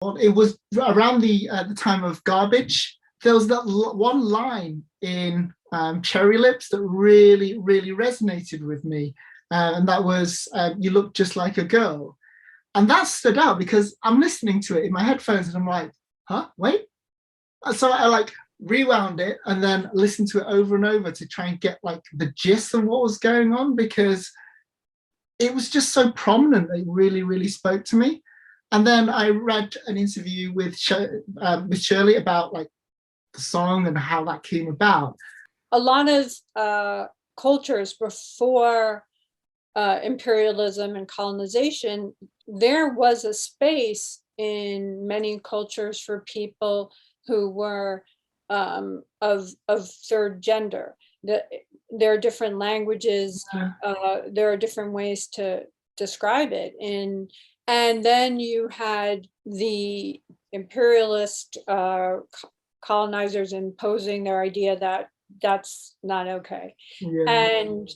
It was around the time of Garbage. There was that one line in Cherry Lips that really resonated with me. And that was, you look just like a girl. And that stood out because I'm listening to it in my headphones and I'm like, huh, wait. So I like rewound it and then listened to it over and over to try and get like the gist of what was going on, because it was just so prominent. It really spoke to me. And then I read an interview with Shirley about like the song and how that came about. A lot of cultures before imperialism and colonization, there was a space in many cultures for people who were of third gender. There are different languages, there are different ways to describe it. And then you had the imperialist colonizers imposing their idea that that's not okay. Yeah. And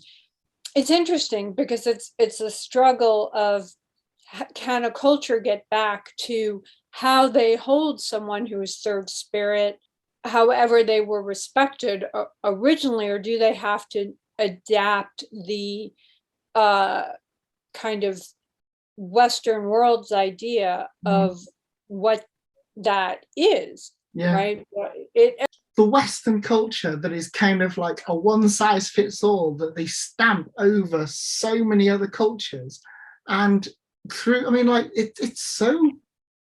it's interesting because it's a struggle of, can a culture get back to how they hold someone who is third spirit, however they were respected originally, or do they have to adapt the kind of Western world's idea of what that is, right? The Western culture that is kind of like a one size fits all, that they stamp over so many other cultures. And through, I mean, like it's so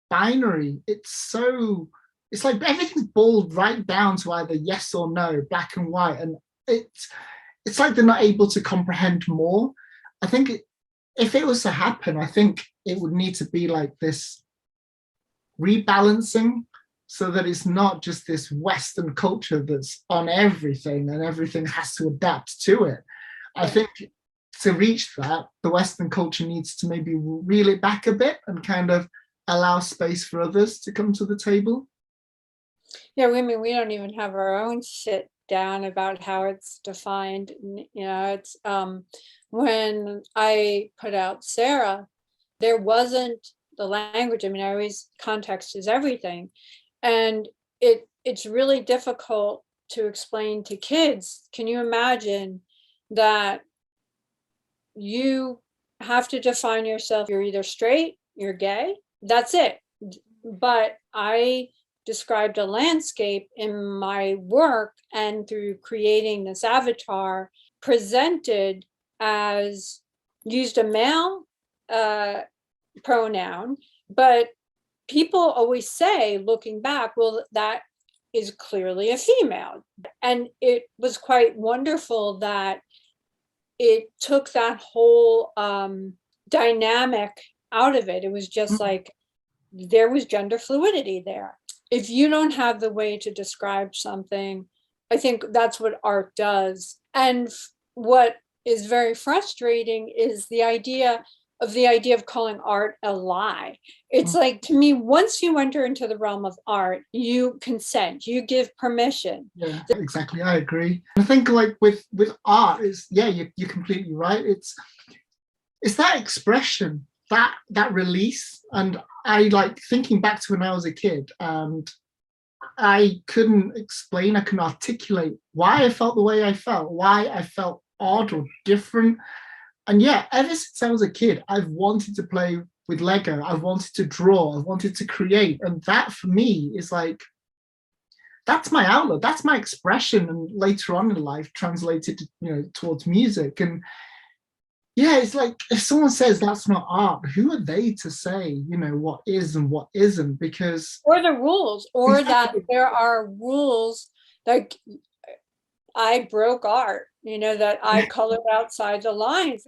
binary. It's like everything's boiled right down to either yes or no, black and white. And it's like they're not able to comprehend more. I think if it was to happen, I think it would need to be like this rebalancing, so that it's not just this Western culture that's on everything and everything has to adapt to it. I think to reach that, the Western culture needs to maybe reel it back a bit and kind of allow space for others to come to the table. Yeah, I mean, we don't even have our own sit down about how it's defined. You know, it's when I put out Sarah, there wasn't the language. I mean, I always, context is everything. And it's really difficult to explain to kids. Can you imagine that you have to define yourself? You're either straight, you're gay, that's it. But I described a landscape in my work, and through creating this avatar, presented as, used a male pronoun, but people always say, looking back, well, that is clearly a female. And it was quite wonderful that it took that whole dynamic out of it. It was just like, there was gender fluidity there. If you don't have the way to describe something, I think that's what art does. And what is very frustrating is the idea of calling art a lie. It's like, to me, once you enter into the realm of art, you consent, you give permission. Yeah, exactly. I agree. I think like with art is, yeah, you're completely right. It's that expression, that release. And I like thinking back to when I was a kid, and I couldn't articulate why I felt the way I felt, why I felt odd or different. And yeah, ever since I was a kid, I've wanted to play with Lego. I've wanted to draw. I've wanted to create. And that for me is like, that's my outlet. That's my expression. And later on in life, translated, towards music. And yeah, it's like, if someone says that's not art, who are they to say, what is and what isn't? Because, or the rules, or exactly, that there are rules, like I broke art, that I colored outside the lines.